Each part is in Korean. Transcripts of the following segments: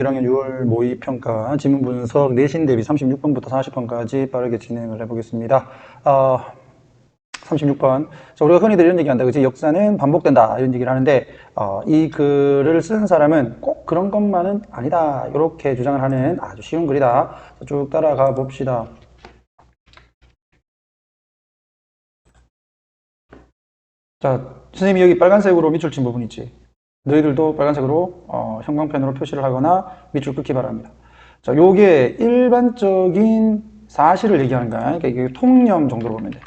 1학년 6월 모의평가 지문 분석 내신 대비 36번부터 40번까지 빠르게 진행을 해보겠습니다. 36번. 자, 우리가 흔히들 이런 얘기 한다. 그치? 역사는 반복된다. 이런 얘기를 하는데, 이 글을 쓴 사람은 꼭 그런 것만은 아니다. 이렇게 주장을 하는 아주 쉬운 글이다. 쭉 따라가 봅시다. 자, 선생님이 여기 빨간색으로 밑줄 친 부분 있지? 너희들도 빨간색으로 형광펜으로 표시를 하거나 밑줄 긋기 바랍니다. 자, 요게 일반적인 사실을 얘기하는 거야. 그러니까 이게 통념 정도로 보면 돼.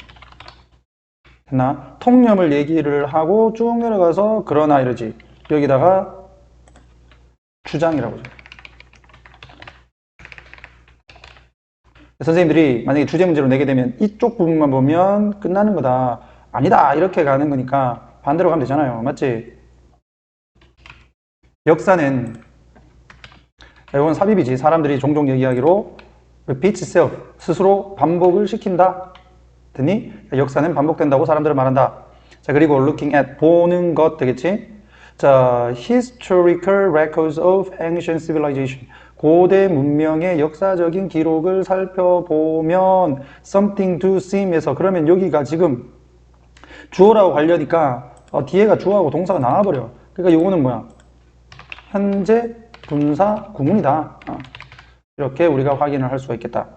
됐나? 통념을 얘기를 하고 쭉 내려가서 그러나 이러지. 여기다가 주장이라고 하죠. 선생님들이 만약에 주제 문제로 내게 되면 이쪽 부분만 보면 끝나는 거다. 아니다. 이렇게 가는 거니까 반대로 가면 되잖아요. 맞지? 역사는, 이건 삽입이지. 사람들이 종종 얘기하기로 repeats itself, 스스로 반복을 시킨다. 됐니? 역사는 반복된다고 사람들은 말한다. 자, 그리고 looking at, 보는 것 되겠지? 자, historical records of ancient civilization, 고대 문명의 역사적인 기록을 살펴보면 something to seem에서, 그러면 여기가 지금 주어라고 관련이니까 뒤에가 주어하고 동사가 나와버려. 그러니까 요거는 뭐야? 현재 분사 구문이다. 이렇게 우리가 확인을 할 수가 있겠다.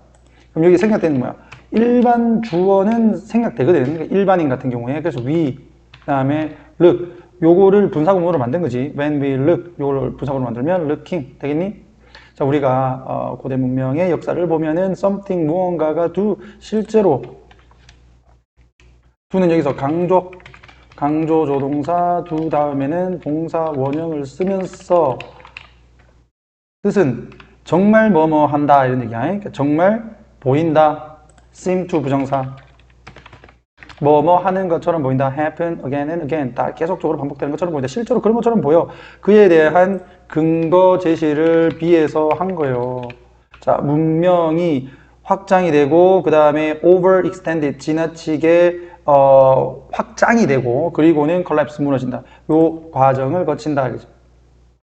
그럼 여기 생략되는 뭐야? 일반 주어는 생략되거든. 그러니까 일반인 같은 경우에. 그래서 we, 그 다음에 look, 요거를 분사구문으로 만든 거지. when we look, 요거를 분사구문으로 만들면 looking 되겠니? 자, 우리가 고대 문명의 역사를 보면은 something, 무언가가 do, 실제로 do는 여기서 강조 조동사 do 다음에는 동사 원형을 쓰면서 뜻은 정말 뭐뭐 한다 이런 얘기야. 그러니까 정말 보인다. seem to 부정사. 뭐뭐 하는 것처럼 보인다. happen again and again. 다 계속적으로 반복되는 것처럼 보인다. 실제로 그런 것처럼 보여. 그에 대한 근거 제시를 비해서 한 거예요. 자, 문명이 확장이 되고 그 다음에 overextended, 지나치게 확장이 되고 그리고는 collapse, 무너진다. 요 과정을 거친다.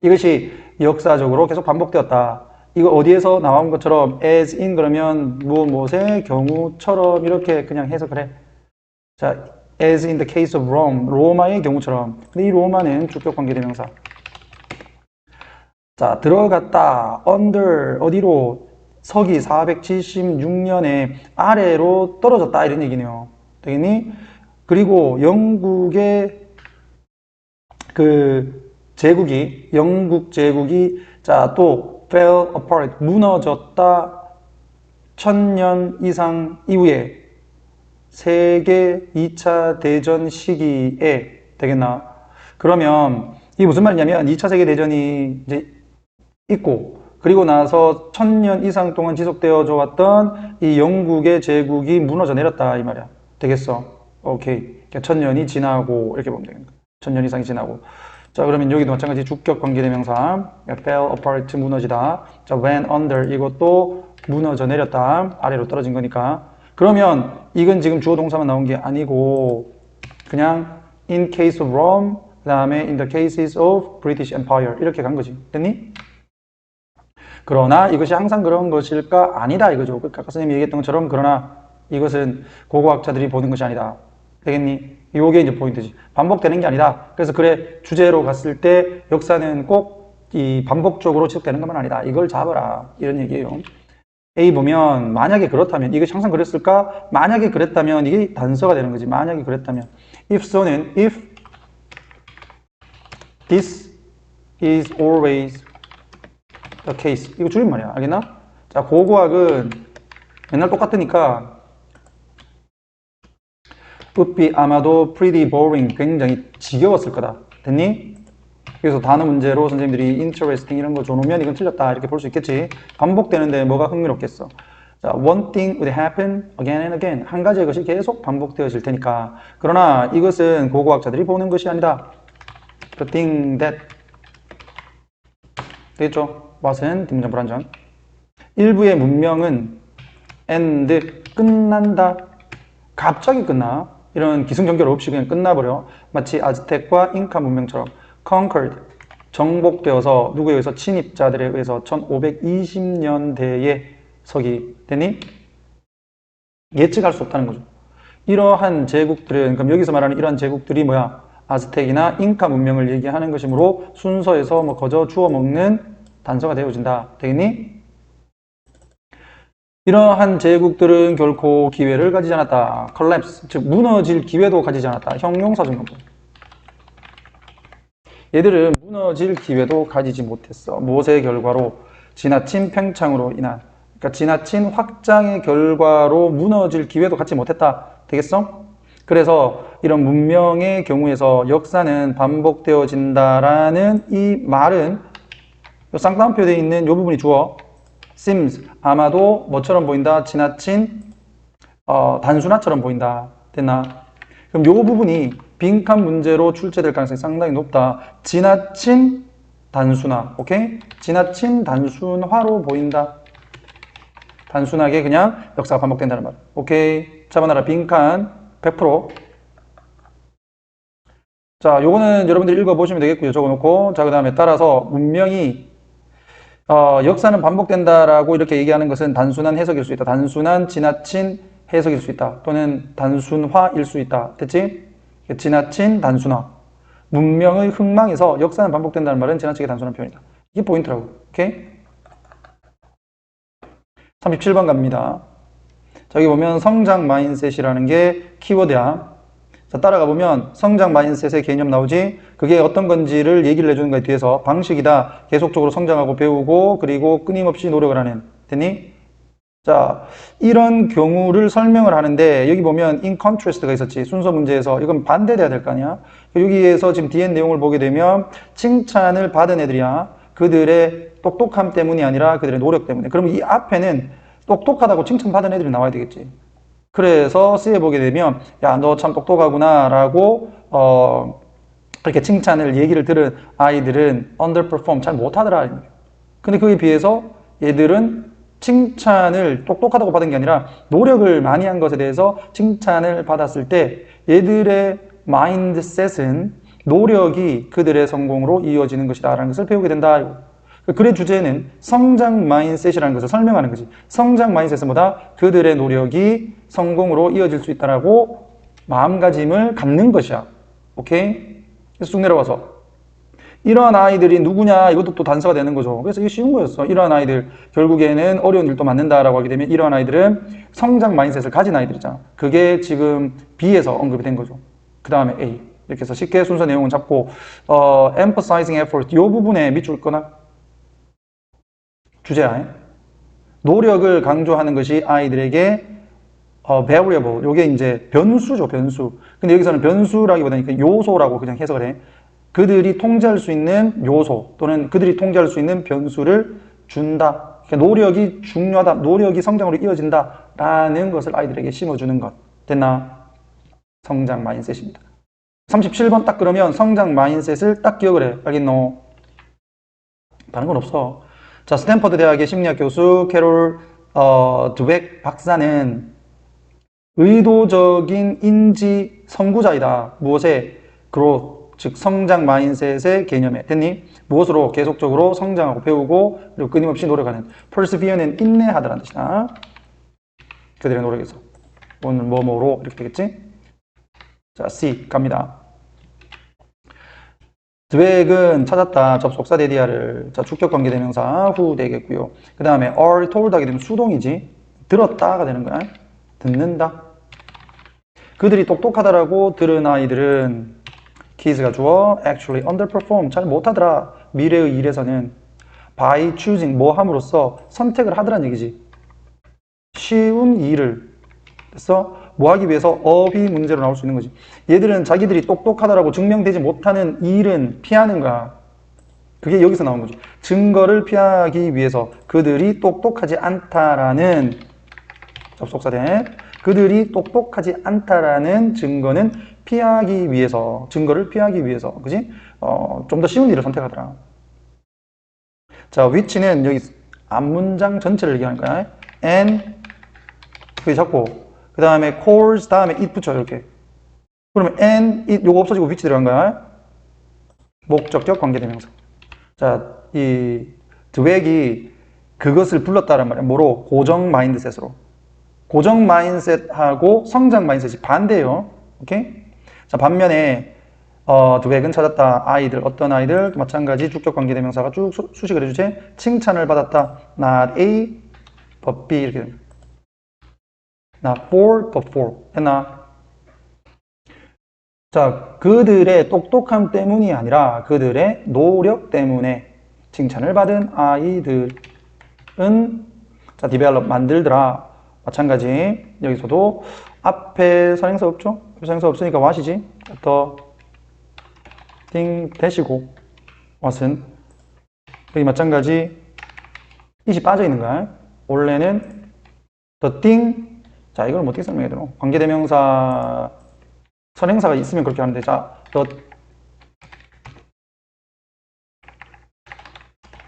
이것이 역사적으로 계속 반복되었다. 이거 어디에서 나온 것처럼 as in 그러면 무엇의 경우처럼 이렇게 그냥 해석을 해. 자, as in the case of Rome, 로마의 경우처럼. 근데 이 로마는 주격 관계대명사. 자, 들어갔다. under 어디로? 서기 476년에 아래로 떨어졌다 이런 얘기네요. 되겠니? 그리고 영국의 그 제국이, 영국 제국이 자, 또 fell apart, 무너졌다. 1000년 이상 이후에 세계 2차 대전 시기에 되겠나? 그러면 이게 무슨 말이냐면 2차 세계 대전이 이제 있고 그리고 나서 1000년 이상 동안 지속되어져 왔던 이 영국의 제국이 무너져 내렸다 이 말이야. 되겠어? 오케이. 1000년이 지나고 이렇게 보면 되겠다. 1000년 이상이 지나고. 자, 그러면 여기도 마찬가지 주격 관계대명사 fell apart, 무너지다. 자, went under, 이것도 무너져 내렸다. 아래로 떨어진 거니까. 그러면 이건 지금 주어 동사만 나온 게 아니고 그냥 in case of Rome, 그 다음에 in the cases of British Empire 이렇게 간 거지. 됐니? 그러나 이것이 항상 그런 것일까? 아니다 이거죠. 아까 선생님이 얘기했던 것처럼 그러나 이것은 고고학자들이 보는 것이 아니다. 되겠니? 이게 이제 포인트지. 반복되는 게 아니다. 그래서 그래, 주제로 갔을 때 역사는 꼭 이 반복적으로 지속되는 것만 아니다. 이걸 잡아라. 이런 얘기예요. A 보면 만약에 그렇다면, 이것이 항상 그랬을까? 만약에 그랬다면 이게 단서가 되는 거지. 만약에 그랬다면. if so는 if this is always the case. 이거 줄임말이야. 알겠나? 자, 고고학은 맨날 똑같으니까 would be 아마도 pretty boring, 굉장히 지겨웠을 거다. 됐니? 그래서 단어 문제로 선생님들이 interesting 이런 거 줘놓으면 이건 틀렸다 이렇게 볼 수 있겠지. 반복되는데 뭐가 흥미롭겠어. 자, one thing would happen again and again. 한 가지의 것이 계속 반복되어질 테니까. 그러나 이것은 고고학자들이 보는 것이 아니다. The thing that. 되겠죠? what은 뒷문장 불완전. 일부의 문명은 end, 끝난다. 갑자기 끝나. 이런 기승전결 없이 그냥 끝나버려. 마치 아즈텍과 잉카 문명처럼 conquered, 정복되어서 누구에 의해서? 침입자들에 의해서 1520년대에 서기. 됐니? 예측할 수 없다는 거죠. 이러한 제국들은, 그럼 여기서 말하는 이러한 제국들이 뭐야? 아즈텍이나 잉카 문명을 얘기하는 것이므로 순서에서 뭐 거저 주워 먹는 단서가 되어진다. 되겠니? 이러한 제국들은 결코 기회를 가지지 않았다. collapse, 즉 무너질 기회도 가지지 않았다. 형용사 정도. 얘들은 무너질 기회도 가지지 못했어. 무엇의 결과로? 지나친 팽창으로 인한, 그러니까 지나친 확장의 결과로 무너질 기회도 갖지 못했다. 되겠어? 그래서 이런 문명의 경우에서 역사는 반복되어진다라는 이 말은 쌍따옴표 되어 있는 이 부분이 주어 seems, 아마도 뭐처럼 보인다? 지나친 단순화처럼 보인다. 됐나? 그럼 이 부분이 빈칸 문제로 출제될 가능성이 상당히 높다. 지나친 단순화, 오케이? 지나친 단순화로 보인다. 단순하게 그냥 역사가 반복된다는 말. 오케이? 잡아놔라. 빈칸 100%. 자, 요거는 여러분들이 읽어보시면 되겠고요. 적어놓고. 자, 그 다음에 따라서 문명이 역사는 반복된다라고 이렇게 얘기하는 것은 단순한 해석일 수 있다. 단순한 지나친 해석일 수 있다. 또는 단순화일 수 있다. 됐지? 지나친 단순화. 문명의 흥망에서 역사는 반복된다는 말은 지나치게 단순한 표현이다. 이게 포인트라고. 오케이? 37번 갑니다. 자, 여기 보면 성장 마인셋이라는 게 키워드야. 자, 따라가 보면 성장 마인셋의 개념 나오지? 그게 어떤 건지를 얘기를 해주는 거에 뒤에서 방식이다. 계속적으로 성장하고 배우고 그리고 끊임없이 노력을 하는. 됐니? 자, 이런 경우를 설명을 하는데 여기 보면 in contrast가 있었지. 순서 문제에서 이건 반대돼야 될 거 아니야? 여기에서 지금 뒤에 내용을 보게 되면 칭찬을 받은 애들이야. 그들의 똑똑함 때문이 아니라 그들의 노력 때문에. 그럼 이 앞에는 똑똑하다고 칭찬받은 애들이 나와야 되겠지. 그래서 C에 보게 되면 야, 너 참 똑똑하구나 라고 그렇게 칭찬을 얘기를 들은 아이들은 underperform, 잘 못하더라. 근데 그에 비해서 얘들은 칭찬을 똑똑하다고 받은 게 아니라 노력을 많이 한 것에 대해서 칭찬을 받았을 때 얘들의 마인드셋은 노력이 그들의 성공으로 이어지는 것이다 라는 것을 배우게 된다. 글의 주제는 성장 마인셋이라는 것을 설명하는 거지. 성장 마인셋은 뭐다? 그들의 노력이 성공으로 이어질 수 있다라고 마음가짐을 갖는 것이야. 오케이? 그래서 쭉 내려와서 이러한 아이들이 누구냐? 이것도 또 단서가 되는 거죠. 그래서 이게 쉬운 거였어. 이러한 아이들, 결국에는 어려운 일도 맡는다라고 하게 되면 이러한 아이들은 성장 마인셋을 가진 아이들이잖아. 그게 지금 B에서 언급이 된 거죠. 그 다음에 A. 이렇게 해서 쉽게 순서 내용은 잡고 emphasizing effort 이 부분에 밑줄 거나 주제야. 노력을 강조하는 것이 아이들에게 variable, 요게 이제 변수죠, 변수. 근데 여기서는 변수라기보다는 요소라고 그냥 해석을 해. 그들이 통제할 수 있는 요소 또는 그들이 통제할 수 있는 변수를 준다. 그러니까 노력이 중요하다, 노력이 성장으로 이어진다라는 것을 아이들에게 심어주는 것. 됐나? 성장 마인셋입니다. 37번 딱 그러면 성장 마인셋을 딱 기억을 해. 알겠노? 다른 건 없어. 자, 스탠퍼드 대학의 심리학 교수 캐롤 드벡 박사는 의도적인 인지 선구자이다. 무엇에? growth, 즉 성장 마인셋의 개념에. 됐니? 무엇으로? 계속적으로 성장하고 배우고 그리고 끊임없이 노력하는. persevere는 인내하다라는 뜻이다. 그들의 노력에서. 오늘 뭐뭐로 이렇게 되겠지? 자, C 갑니다. 드웩은 찾았다. 접속사 데디아를. 자, 주격관계 대명사 후 되겠고요. 그 다음에 are told 하게 되면 수동이지. 들었다가 되는 거야. 듣는다. 그들이 똑똑하다라고 들은 아이들은 kids가 주어 actually underperform, 잘 못하더라. 미래의 일에서는 by choosing, 뭐 함으로써 선택을 하더란 얘기지. 쉬운 일을. 됐어? 뭐 하기 위해서 어휘 문제로 나올 수 있는 거지. 얘들은 자기들이 똑똑하다라고 증명되지 못하는 일은 피하는 거야. 그게 여기서 나온 거죠. 증거를 피하기 위해서 그들이 똑똑하지 않다라는 접속사 대 그들이 똑똑하지 않다라는 증거는 피하기 위해서, 증거를 피하기 위해서, 그지? 좀 더 쉬운 일을 선택하더라. 자, which는 여기 앞문장 전체를 얘기하는 거야. and 그게 잡고 그 다음에 cause 다음에 it 붙여 이렇게. 그러면 and, it 요거 없어지고 which 들어간 거야. 목적격 관계대명사. 자, 이 드웩이 그것을 불렀다란 말이야. 뭐로? 고정 마인드셋으로. 고정 마인드셋하고 성장 마인드셋이 반대예요. 오케이? 자, 반면에 드웩은 찾았다. 아이들, 어떤 아이들? 마찬가지 주격 관계대명사가 쭉 수식을 해주지. 칭찬을 받았다. Not A, but B 이렇게 됩니다. Not for, but for. 됐나? 자, 그들의 똑똑함 때문이 아니라 그들의 노력 때문에 칭찬을 받은 아이들은 자, develop, 만들더라. 마찬가지 여기서도 앞에 선행사 없죠? 선행사 없으니까 what이지? 더 thing 대시고 what은 여기 마찬가지 it이 빠져 있는 거야. 원래는 the thing. 자, 이걸 어떻게 설명해야 되노? 관계대명사 선행사가 있으면 그렇게 하는데, 자,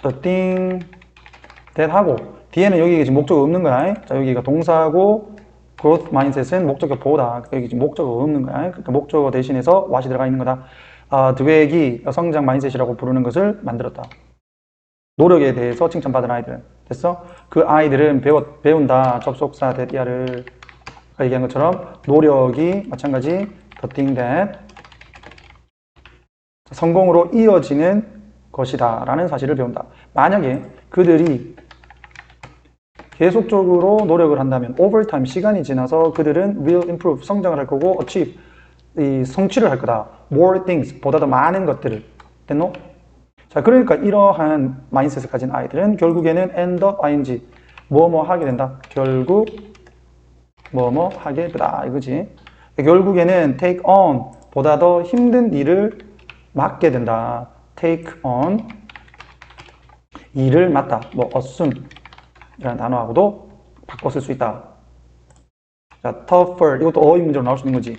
the thing that 하고 뒤에는 여기 지금 목적어 없는 거야. 자, 여기가 동사고 growth mindset은 목적어 보다. 여기 지금 목적어 없는 거야. 그러니까 목적어 대신해서 what이 들어가 있는 거다. 드웩이 성장 마인셋이라고 부르는 것을 만들었다. 노력에 대해서 칭찬받은 아이들은. 됐어? 그 아이들은 배운다. 접속사 대디아를 얘기한 것처럼 노력이 마찬가지 the thing that 성공으로 이어지는 것이다 라는 사실을 배운다. 만약에 그들이 계속적으로 노력을 한다면 over time, 시간이 지나서 그들은 will improve, 성장을 할 거고 achieve, 이 성취를 할 거다. more things, 보다 더 많은 것들을. 됐노? 자, 그러니까 이러한 마인셋을 가진 아이들은 결국에는 end up ing, 뭐뭐 하게 된다. 결국 뭐뭐 하게 되다 이거지. 결국에는 take on, 보다 더 힘든 일을 맡게 된다. take on, 일을 맡다. 뭐 assume 이라는 단어하고도 바꿔 쓸 수 있다. 자, tougher, 이것도 어휘 문제로 나올 수 있는 거지.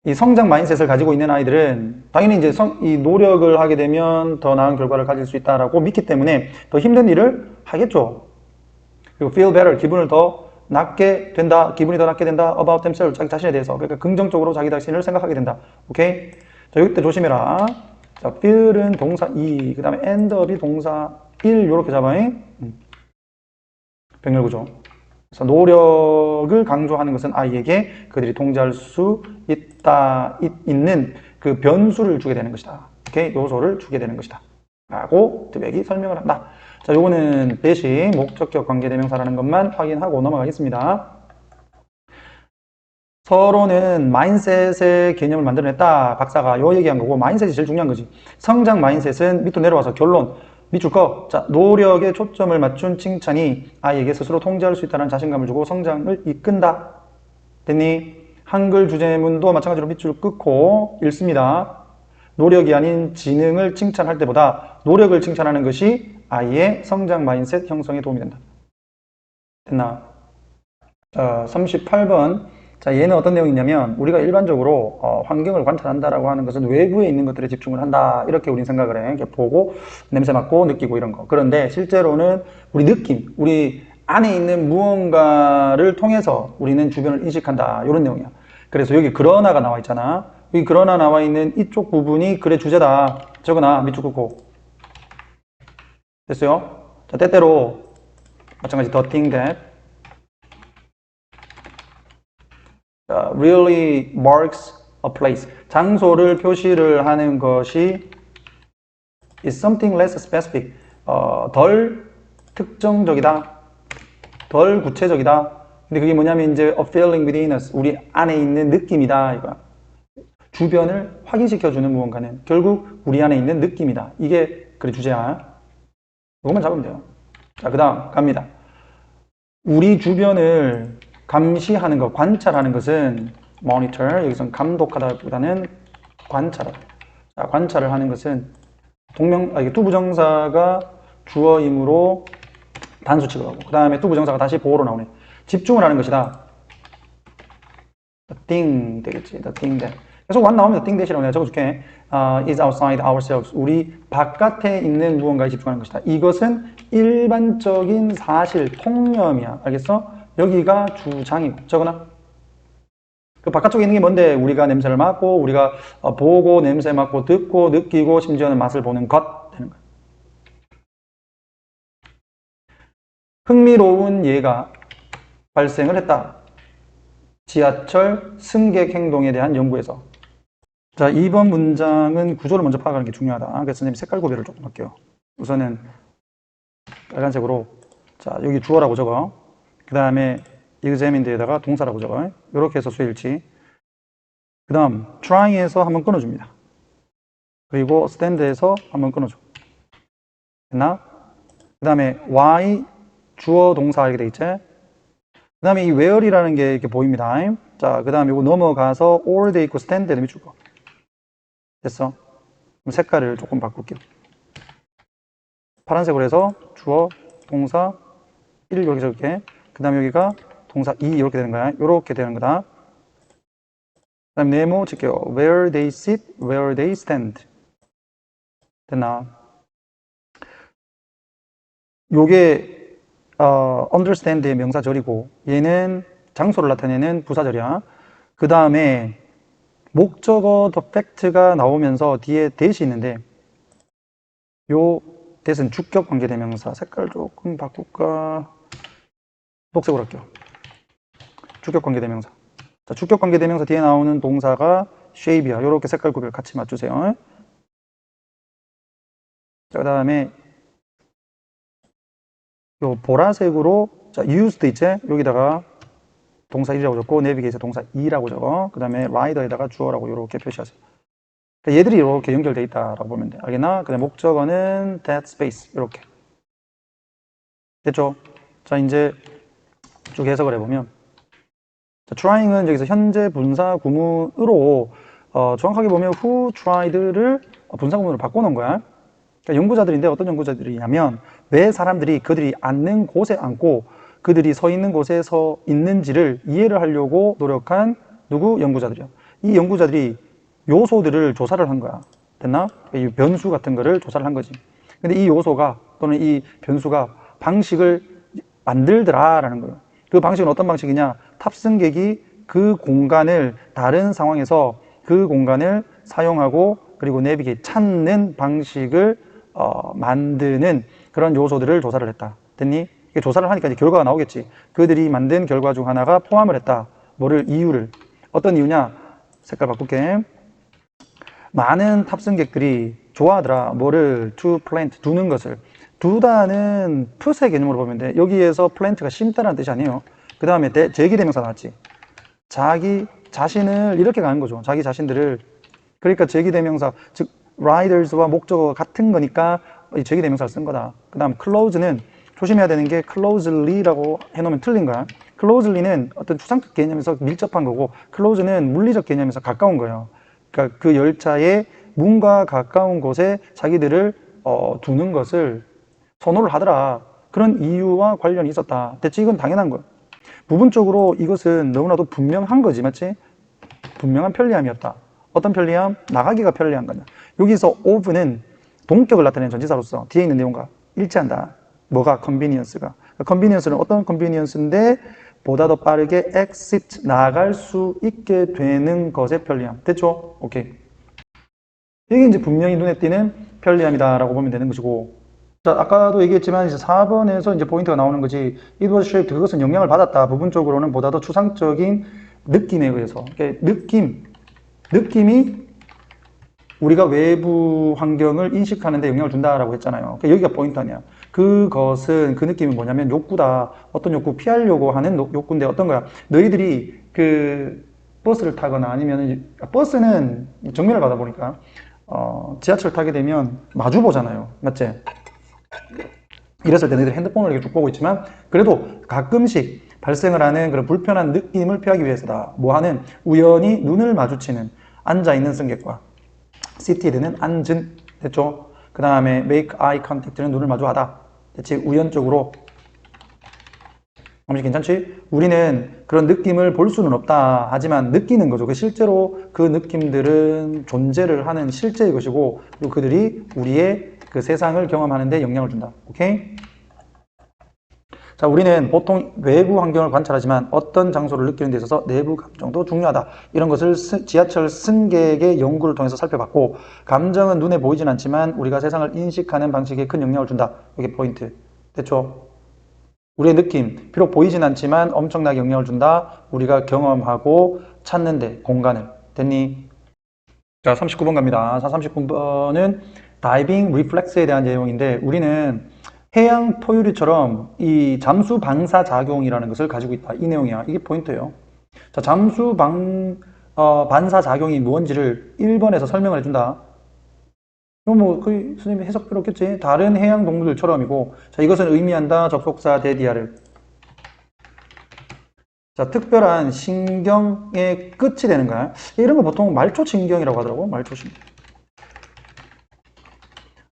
이 성장 마인셋을 가지고 있는 아이들은 당연히 이제 이 노력을 하게 되면 더 나은 결과를 가질 수 있다라고 믿기 때문에 더 힘든 일을 하겠죠. 그리고 feel better, 기분을 더 낫게 된다, 기분이 더 낫게 된다, about themselves, 자기 자신에 대해서. 그러니까 긍정적으로 자기 자신을 생각하게 된다. 오케이? 자, 여기 때 조심해라. 자, feel은 동사 2, 그 다음에 end up이 동사 1, 요렇게 잡아. 병렬구조. 그래서 노력을 강조하는 것은 아이에게 그들이 통제할 수 있는 그 변수를 주게 되는 것이다. 오케이? 요소를 주게 되는 것이다. 라고 드웩이 설명을 한다. 자, 요거는 대신 목적격 관계대명사라는 것만 확인하고 넘어가겠습니다. 서로는 마인셋의 개념을 만들어냈다. 박사가 요 얘기한 거고, 마인셋이 제일 중요한 거지. 성장 마인셋은 밑으로 내려와서 결론, 밑줄 거. 자, 노력에 초점을 맞춘 칭찬이 아이에게 스스로 통제할 수 있다는 자신감을 주고 성장을 이끈다. 됐니? 한글 주제문도 마찬가지로 밑줄 끊고 읽습니다. 노력이 아닌 지능을 칭찬할 때보다 노력을 칭찬하는 것이 아이의 성장 마인셋 형성에 도움이 된다. 됐나? 38번. 자, 얘는 어떤 내용이냐면 우리가 일반적으로 환경을 관찰한다라고 하는 것은 외부에 있는 것들에 집중을 한다. 이렇게 우리는 생각을 해. 이렇게 보고 냄새 맡고 느끼고 이런 거. 그런데 실제로는 우리 느낌, 우리 안에 있는 무언가를 통해서 우리는 주변을 인식한다. 이런 내용이야. 그래서 여기 그러나가 나와 있잖아. 여기 그러나 나와 있는 이쪽 부분이 글의 주제다. 적으나 밑줄 긋고. 됐어요? 자, 때때로 마찬가지 the thing that really marks a place. 장소를 표시를 하는 것이 is something less specific. 덜 특정적이다. 덜 구체적이다. 근데 그게 뭐냐면 이제 a feeling within us. 우리 안에 있는 느낌이다. 이거야. 주변을 확인시켜주는 무언가는 결국 우리 안에 있는 느낌이다. 이게 그래 주제야. 이것만 잡으면 돼요. 자, 그 다음 갑니다. 우리 주변을 감시하는 것, 관찰하는 것은 monitor, 여기서는 감독하다보다는 관찰하다. 자, 관찰을 하는 것은 투부정사가 주어이므로 단수 취급하고 그 다음에 투부정사가 다시 보어로 나오네. 집중을 하는 것이다. The thing 되겠지. The thing that. 계속 one 나오면 the thing that이라고 내가 적어줄게. is outside ourselves. 우리 바깥에 있는 무언가에 집중하는 것이다. 이것은 일반적인 사실, 통념이야. 알겠어? 여기가 주장이고 적어놔. 그 바깥쪽에 있는 게 뭔데? 우리가 냄새를 맡고, 우리가 보고, 냄새 맡고, 듣고, 느끼고, 심지어는 맛을 보는 것 되는 거예요. 흥미로운 예가 발생을 했다. 지하철 승객 행동에 대한 연구에서. 자, 이번 문장은 구조를 먼저 파악하는 게 중요하다. 그래서 선생님 색깔 구별을 조금 할게요. 우선은 빨간색으로, 자, 여기 주어라고 적어. 그 다음에 examined에다가 동사라고 적어. 이렇게 해서 수일치. 그 다음 try에서 한번 끊어줍니다. 그리고 stand에서 한번 끊어줘. 됐나? 그 다음에 why 주어 동사 이렇게 돼 있지? 그 다음에 이 where이라는 게 이렇게 보입니다. 자, 그 다음에 이거 넘어가서 or 돼 있고 stand 돼 밑줄 거. 됐어? 그럼 색깔을 조금 바꿀게요. 파란색으로 해서 주어, 동사 1 이렇게 적을게. 그 다음에 여기가 동사 2 이렇게 되는 거야. 이렇게 되는 거다. 그 다음에 네모 칠게요. Where they sit, where they stand. 됐나? 요게 understand의 명사절이고 얘는 장소를 나타내는 부사절이야. 그 다음에 목적어 the fact가 나오면서 뒤에 that이 있는데 요 that은 주격 관계대명사. 색깔 조금 바꿀까? 녹색으로 할게요. 주격 관계대명사. 자, 주격 관계대명사 뒤에 나오는 동사가 shape이야. 요렇게 색깔 구별 같이 맞추세요. 자, 그 다음에 요 보라색으로 자, used 있지? 여기다가 동사 1이라고 적고 navigate 동사 2라고 적어. 그 다음에 rider에다가 주어라고 이렇게 표시하세요. 그러니까 얘들이 이렇게 연결되어 있다라고 보면 돼. 알겠나? 그 다음에 목적어는 that space 이렇게. 됐죠? 자, 이제 쭉 해석을 해보면 자, trying은 여기서 현재 분사 구문으로 정확하게 보면 who tried를 분사 구문으로 바꿔놓은 거야. 그러니까 연구자들인데 어떤 연구자들이냐면 왜 사람들이 그들이 앉는 곳에 앉고 그들이 서 있는 곳에 서 있는지를 이해를 하려고 노력한 누구? 연구자들이야. 이 연구자들이 요소들을 조사를 한 거야. 됐나? 이 변수 같은 거를 조사를 한 거지. 근데 이 요소가 또는 이 변수가 방식을 만들더라라는 거예요. 그 방식은 어떤 방식이냐? 탑승객이 그 공간을 다른 상황에서 그 공간을 사용하고 그리고 내비게 찾는 방식을 만드는 그런 요소들을 조사를 했다. 됐니? 이게 조사를 하니까 이제 결과가 나오겠지. 그들이 만든 결과 중 하나가 포함을 했다. 뭐를? 이유를. 어떤 이유냐? 색깔 바꿀게. 많은 탑승객들이 좋아하더라. 뭐를? to plant, 두는 것을. 두다는 put의 개념으로 보면 돼. 여기에서 plant가 심다라는 뜻이 아니에요. 그 다음에 제기대명사 나왔지. 자기 자신을 이렇게 가는 거죠. 자기 자신들을. 그러니까 제기대명사, 즉 riders와 목적어가 같은 거니까 이 제기대명사를 쓴 거다. 그 다음 close는 조심해야 되는 게 closely라고 해놓으면 틀린 거야. closely는 어떤 추상적 개념에서 밀접한 거고 close는 물리적 개념에서 가까운 거예요. 그러니까 그 열차의 문과 가까운 곳에 자기들을 두는 것을 선호를 하더라. 그런 이유와 관련이 있었다. 대체 이건 당연한 거예요. 부분적으로 이것은 너무나도 분명한 거지, 맞지? 분명한 편리함이었다. 어떤 편리함? 나가기가 편리한 거냐. 여기서 of는 동격을 나타내는 전치사로서 뒤에 있는 내용과 일치한다. 뭐가? convenience가. convenience는 어떤 convenience인데 보다 더 빠르게 exit, 나갈 수 있게 되는 것의 편리함. 됐죠? 오케이. 이게 이제 분명히 눈에 띄는 편리함이다라고 보면 되는 것이고. 자, 아까도 얘기했지만 이제 4번에서 이제 포인트가 나오는 거지. It was shaped, 그것은 영향을 받았다. 부분적으로는 보다 더 추상적인 느낌에 의해서. 그러니까 느낌이 우리가 외부 환경을 인식하는 데 영향을 준다라고 했잖아요. 그러니까 여기가 포인트 아니야. 그것은, 그 느낌이 뭐냐면 욕구다. 어떤 욕구? 피하려고 하는 욕구인데 어떤 거야? 너희들이 그 버스를 타거나 아니면 버스는 정면을 받아보니까 지하철 타게 되면 마주 보잖아요. 맞지? 이랬을 때 너희들 핸드폰을 이렇게 쭉 보고 있지만 그래도 가끔씩 발생을 하는 그런 불편한 느낌을 피하기 위해서다. 뭐 하는? 우연히 눈을 마주치는 앉아있는 승객과 seated는 앉은. 됐죠? 그 다음에 make eye contact는 눈을 마주하다. 대체 우연적으로. 괜찮지? 우리는 그런 느낌을 볼 수는 없다. 하지만 느끼는 거죠. 실제로 그 느낌들은 존재를 하는 실제의 것이고 그리고 그들이 우리의 그 세상을 경험하는 데 영향을 준다. 오케이? 자, 우리는 보통 외부 환경을 관찰하지만 어떤 장소를 느끼는 데 있어서 내부 감정도 중요하다. 이런 것을 지하철 승객의 연구를 통해서 살펴봤고, 감정은 눈에 보이진 않지만 우리가 세상을 인식하는 방식에 큰 영향을 준다. 이게 포인트. 됐죠? 우리의 느낌, 비록 보이진 않지만 엄청나게 영향을 준다. 우리가 경험하고 찾는데 공간을. 됐니? 자, 39번 갑니다. 자, 39번은 다이빙 리플렉스에 대한 내용인데, 우리는 해양 포유류처럼 이 잠수 방사 작용이라는 것을 가지고 있다. 이 내용이야. 이게 포인트예요. 자, 반사 작용이 무엇인지를 1번에서 설명을 해준다. 이건 뭐 거의 선생님이 해석 필요 없겠지. 다른 해양 동물들처럼이고, 자, 이것은 의미한다. 접속사 데디아를. 자, 특별한 신경의 끝이 되는 거야. 이런 거 보통 말초신경이라고 하더라고. 말초신경.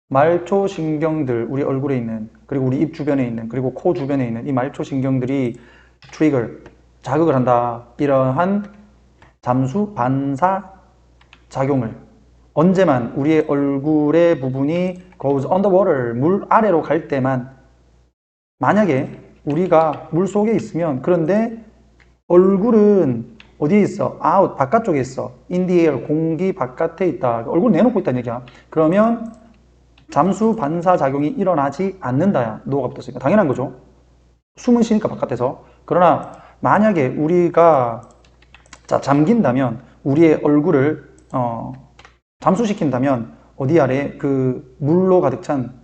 말초신경들, 우리 얼굴에 있는, 그리고 우리 입 주변에 있는, 그리고 코 주변에 있는 이 말초신경들이 트리거, 자극을 한다. 이러한 잠수 반사 작용을 언제만 우리의 얼굴의 부분이 goes underwater, 물 아래로 갈 때만, 만약에 우리가 물 속에 있으면, 그런데 얼굴은 어디에 있어? out, 바깥쪽에 있어. in the air, 공기 바깥에 있다. 얼굴 내놓고 있다는 얘기야. 그러면 잠수 반사 작용이 일어나지 않는다야. 노가 붙었으니까. 당연한 거죠. 숨은 쉬니까 바깥에서. 그러나 만약에 우리가 잠긴다면, 우리의 얼굴을 잠수시킨다면 어디 아래 그 물로 가득 찬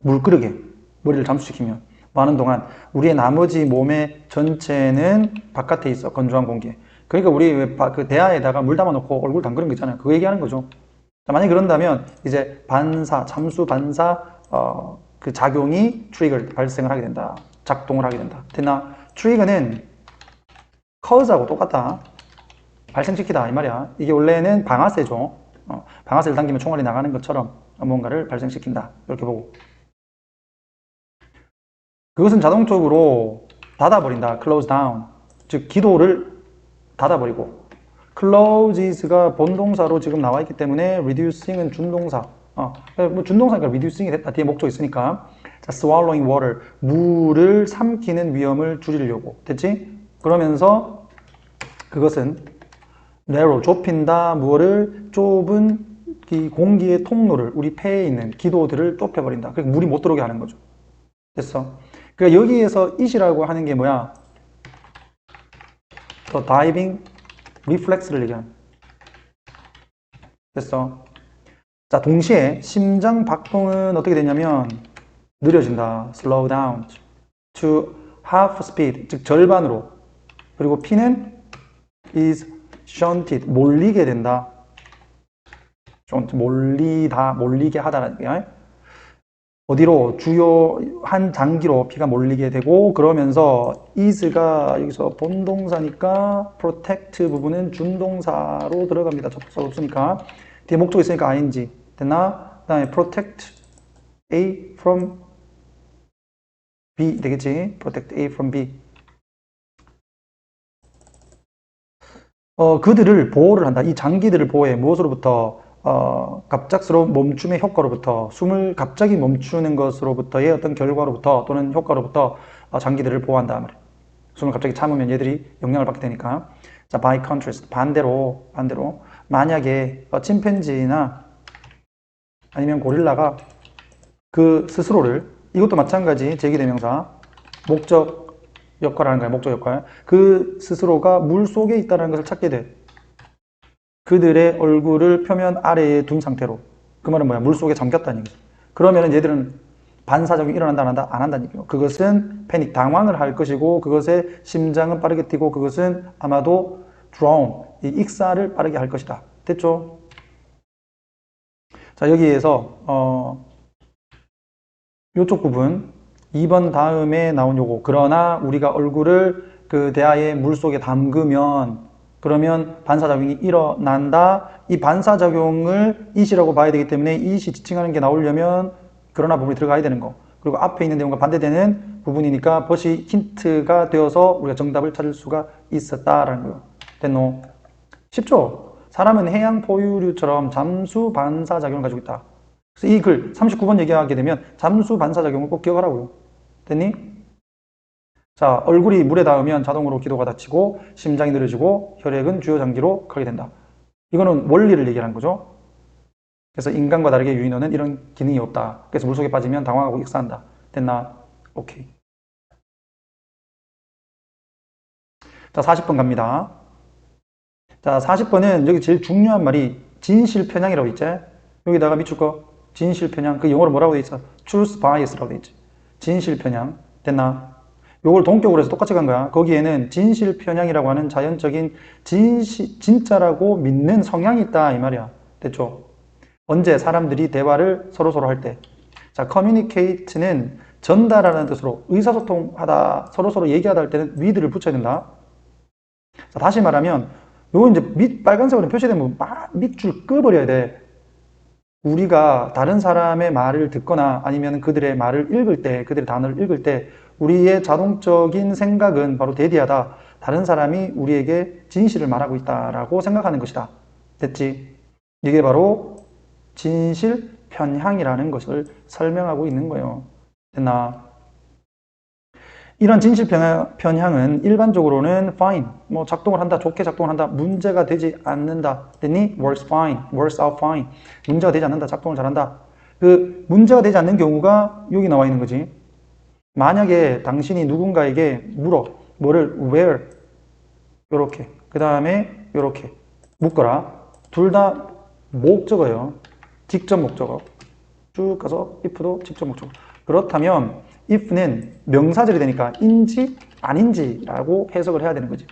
물그릇에 머리를 잠수시키면 많은 동안 우리의 나머지 몸의 전체는 바깥에 있어. 건조한 공기에. 그러니까 우리 그 대야에다가 물 담아놓고 얼굴 담그는 거 있잖아요. 그거 얘기하는 거죠. 만약에 그런다면 이제 잠수 반사 그 작용이 트리거 발생을 하게 된다. 작동을 하게 된다. 됐나? 트리거는 cause하고 똑같다. 발생시키다 이 말이야. 이게 원래는 방아쇠죠. 방아쇠를 당기면 총알이 나가는 것처럼 뭔가를 발생시킨다. 이렇게 보고. 그것은 자동적으로 닫아버린다. close down. 즉 기도를 닫아버리고. closes가 본동사로 지금 나와 있기 때문에 reducing은 준동사. 뭐 준동사니까 reducing이 됐다. 뒤에 목적 있으니까. 자, swallowing water. 물을 삼키는 위험을 줄이려고. 됐지? 그러면서 그것은 narrow, 좁힌다. 무엇을? 좁은 이 공기의 통로를, 우리 폐에 있는 기도들을 좁혀버린다. 그러니까 물이 못 들어오게 하는 거죠. 됐어? 그러니까 여기에서 it이라고 하는 게 뭐야? 더 diving reflex를 얘기하는. 됐어? 자, 동시에 심장 박동은 어떻게 되냐면 느려진다. slow down to half speed, 즉 절반으로. 그리고 피는 is shunted, 몰리게 된다. 몰리게 하다라는 거야. 어디로? 주요한 장기로 피가 몰리게 되고, 그러면서 is가 여기서 본동사니까 protect 부분은 준동사로 들어갑니다. 접속사가 없으니까. 뒤에 목적이 있으니까 ing. 됐나? 그 다음에 protect A from B 되겠지? protect A from B. 그들을 보호를 한다. 이 장기들을 보호해. 무엇으로부터? 갑작스러운 멈춤의 효과로부터, 숨을 갑자기 멈추는 것으로부터의 어떤 결과로부터 또는 효과로부터 장기들을 보호한다. 숨을 갑자기 참으면 얘들이 영향을 받게 되니까. 자, by contrast, 반대로 만약에 침팬지나 아니면 고릴라가 그 스스로를, 이것도 마찬가지 제기대명사, 목적 역할을 하는 거야. 목적 역할. 그 스스로가 물 속에 있다는 것을 찾게 돼. 그들의 얼굴을 표면 아래에 둔 상태로. 그 말은 뭐야? 물 속에 잠겼다는 얘기죠. 그러면은 얘들은 반사적이 일어난다, 안 한다? 안 한다는 얘기죠. 그것은 패닉, 당황을 할 것이고, 그것의 심장은 빠르게 뛰고, 그것은 아마도 drown, 이 익사를 빠르게 할 것이다. 됐죠? 자, 여기에서 요쪽 부분 2번 다음에 나온 요거. 그러나 우리가 얼굴을 그 대야의 물 속에 담그면, 그러면 반사작용이 일어난다. 이 반사작용을 it이라고 봐야 되기 때문에 it이 지칭하는 게 나오려면 그러나 부분이 들어가야 되는 거. 그리고 앞에 있는 내용과 반대되는 부분이니까 벗이 힌트가 되어서 우리가 정답을 찾을 수가 있었다라는 거예요. 됐노? 쉽죠? 사람은 해양 포유류처럼 잠수 반사작용을 가지고 있다. 그래서 이 글 39번 얘기하게 되면 잠수 반사작용을 꼭 기억하라고요. 됐니? 자, 얼굴이 물에 닿으면 자동으로 기도가 닫히고 심장이 느려지고 혈액은 주요 장기로 가게 된다. 이거는 원리를 얘기하는 거죠. 그래서 인간과 다르게 유인원은 이런 기능이 없다. 그래서 물속에 빠지면 당황하고 익사한다. 됐나? 오케이. 자, 40번 갑니다. 자, 40번은 여기 제일 중요한 말이 진실편향이라고 있지? 여기다가 밑줄 거 진실편향. 그 영어로 뭐라고 돼 있어? truth bias라고 돼 있지. 진실편향. 됐나? 요걸 동격으로 해서 똑같이 간 거야. 거기에는 진실편향이라고 하는 자연적인 진짜라고 믿는 성향이 있다 이 말이야. 됐죠? 언제 사람들이 대화를 서로서로 할 때. 자, communicate는 전달하는 뜻으로 의사소통하다, 서로서로 얘기하다 할 때는 with를 붙여야 된다. 자, 다시 말하면 요거 이제 빨간색으로 표시되면 밑줄 끄버려야 돼. 우리가 다른 사람의 말을 듣거나 아니면 그들의 말을 읽을 때, 그들의 단어를 읽을 때 우리의 자동적인 생각은 바로 대디하다. 다른 사람이 우리에게 진실을 말하고 있다라고 생각하는 것이다. 됐지? 이게 바로 진실 편향이라는 것을 설명하고 있는 거예요. 됐나? 이런 진실 편향은 일반적으로는 fine, 뭐 작동을 한다, 좋게 작동을 한다, 문제가 되지 않는다. 됐니? works fine, works out fine. 문제가 되지 않는다, 작동을 잘한다. 그 문제가 되지 않는 경우가 여기 나와 있는 거지. 만약에 당신이 누군가에게 물어, 뭐를 where, 요렇게, 그 다음에 요렇게 묶어라. 둘 다 목적어예요. 직접 목적어. 쭉 가서 if도 직접 목적어. 그렇다면 if는 명사절이 되니까 인지 아닌지라고 해석을 해야 되는 거지.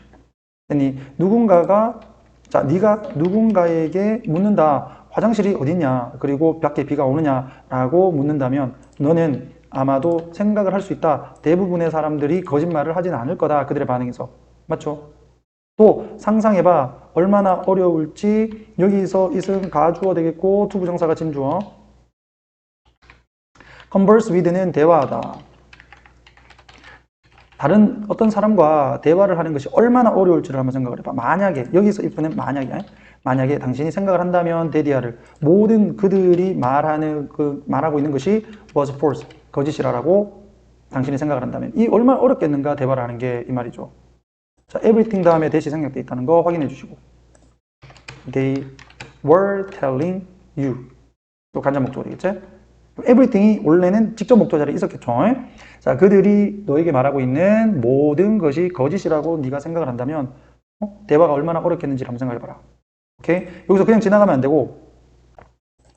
아니 누군가가 자 네가 누군가에게 묻는다. 화장실이 어딨냐? 그리고 밖에 비가 오느냐라고 묻는다면 너는 아마도 생각을 할 수 있다. 대부분의 사람들이 거짓말을 하진 않을 거다. 그들의 반응에서. 맞죠? 또 상상해봐. 얼마나 어려울지. 여기서 is은 가주어 되겠고 투부정사가 진주어. converse with는 대화하다. 다른 어떤 사람과 대화를 하는 것이 얼마나 어려울지를 한번 생각을 해봐. 만약에 여기서 if는 만약에 당신이 생각을 한다면 데디아를 모든 그들이 말하고 있는 것이 was false 거짓이라고 당신이 생각을 한다면 이 얼마나 어렵겠는가 대화를 하는 게 이 말이죠. 자, everything 다음에 대시 생략돼 있다는 거 확인해 주시고 they were telling you 또 간접 목적어 되겠지? everything이 원래는 직접 목적어 자리에 있었겠죠. 자, 그들이 너에게 말하고 있는 모든 것이 거짓이라고 네가 생각을 한다면 대화가 얼마나 어렵겠는지 한번 생각해봐라. 오케이? 여기서 그냥 지나가면 안 되고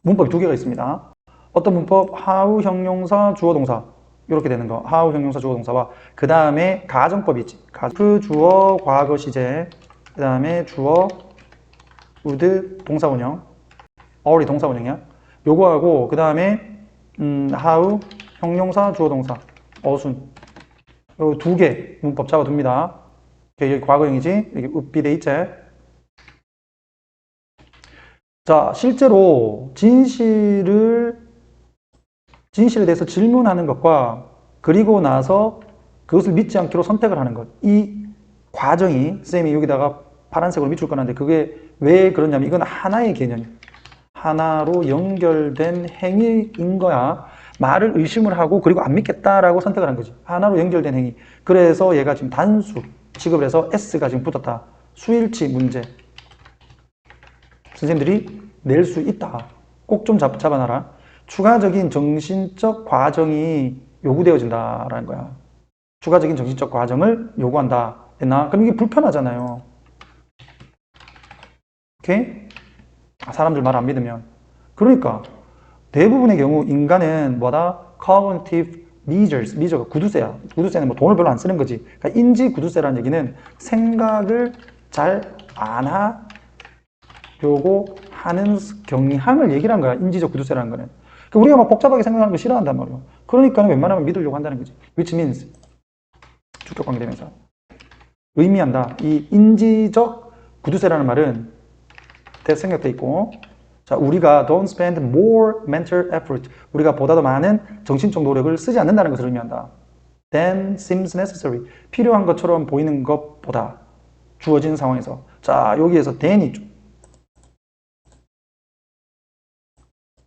문법이 두 개가 있습니다. 어떤 문법? how 형용사 주어 동사 이렇게 되는 거. how 형용사 주어 동사와 그 다음에 가정법이 있지. 그 주어 과거 시제 그 다음에 주어 would 동사 원형 already 동사 원형이야. 요거하고 그 다음에 how 형용사 주어 동사 어순 요 두 개 문법 잡아둡니다. 여기 과거형이지. 여기 would be 돼 있지. 자, 실제로 진실에 대해서 질문하는 것과 그리고 나서 그것을 믿지 않기로 선택을 하는 것. 이 과정이 쌤이 여기다가 파란색으로 밑줄 꺼놨는데 그게 왜 그러냐면 이건 하나의 개념이에요. 하나로 연결된 행위인 거야. 말을 의심을 하고 그리고 안 믿겠다라고 선택을 한 거지. 하나로 연결된 행위. 그래서 얘가 지금 단수 취급을 해서 S가 지금 붙었다. 수일치 문제. 선생님들이 낼 수 있다. 꼭 좀 잡아놔라. 추가적인 정신적 과정이 요구되어진다라는 거야. 추가적인 정신적 과정을 요구한다. 됐나? 그럼 이게 불편하잖아요. 오케이? 사람들 말 안 믿으면. 그러니까 대부분의 경우 인간은 뭐다? cognitive measures, 미저가 구두쇠야. 구두쇠는 뭐 돈을 별로 안 쓰는 거지. 그러니까 인지 구두쇠라는 얘기는 생각을 잘 안 하려고 하는 경향을 얘기를 한 거야. 인지적 구두쇠라는 거는. 그러니까 우리가 막 복잡하게 생각하는 거 싫어한단 말이야. 그러니까 웬만하면 믿으려고 한다는 거지. which means 주격 관계대명사. 의미한다. 이 인지적 구두쇠라는 말은 생략돼 있고 자, 우리가 don't spend more mental effort. 우리가 보다 더 많은 정신적 노력을 쓰지 않는다는 것을 의미한다. than seems necessary. 필요한 것처럼 보이는 것보다 주어진 상황에서. 자, 여기에서 than이 있죠.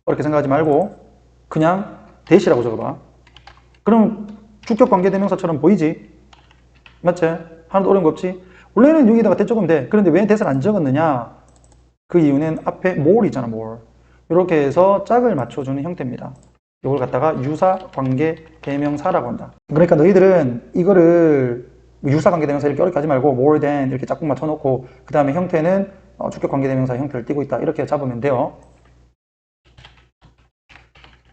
어렵게 생각하지 말고 그냥 대시라고 적어봐. 그럼 주격 관계대명사처럼 보이지? 맞지? 하나도 어려운 거 없지? 원래는 여기다가 대 적으면 돼. 그런데 왜 대를 안 적었느냐? 그 이유는 앞에 more 있잖아, more. 이렇게 해서 짝을 맞춰주는 형태입니다. 이걸 갖다가 유사관계대명사라고 한다. 그러니까 너희들은 이거를 유사관계대명사 이렇게 어렵게 하지 말고 more than 이렇게 짝꿍 맞춰놓고 그 다음에 형태는 주격관계대명사 형태를 띠고 있다. 이렇게 잡으면 돼요.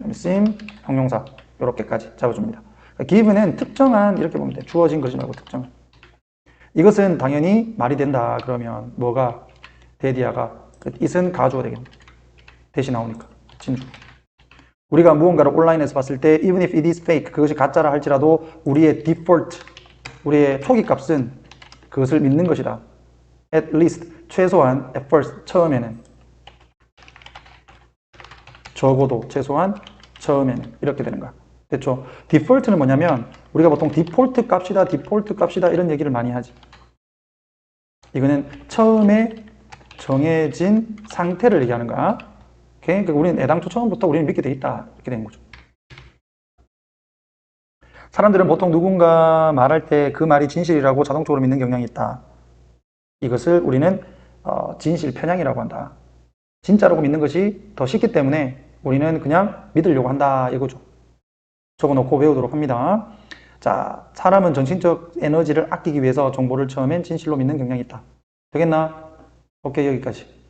sim, 형용사 이렇게까지 잡아줍니다. given은 특정한 이렇게 보면 돼. 주어진 그러지 말고 특정한. 이것은 당연히 말이 된다. 그러면 뭐가 대디아가 it은 가주어 되겠네. 대신 나오니까 진주. 우리가 무언가를 온라인에서 봤을 때 even if it is fake 그것이 가짜라 할지라도 우리의 default 우리의 초기값은 그것을 믿는 것이다. at least 최소한 at first 처음에는 적어도 최소한 처음에는 이렇게 되는 거야. 됐죠? 디폴트는 뭐냐면 우리가 보통 디폴트 값이다 이런 얘기를 많이 하지. 이거는 처음에 정해진 상태를 얘기하는 거야. 오케이? 그러니까 우리는 애당초 처음부터 우리는 믿게 돼 있다. 이렇게 된 거죠. 사람들은 보통 누군가 말할 때 그 말이 진실이라고 자동적으로 믿는 경향이 있다. 이것을 우리는 진실 편향이라고 한다. 진짜라고 믿는 것이 더 쉽기 때문에 우리는 그냥 믿으려고 한다 이거죠. 적어놓고 외우도록 합니다. 자, 사람은 정신적 에너지를 아끼기 위해서 정보를 처음엔 진실로 믿는 경향이 있다. 되겠나? 오케이, 여기까지.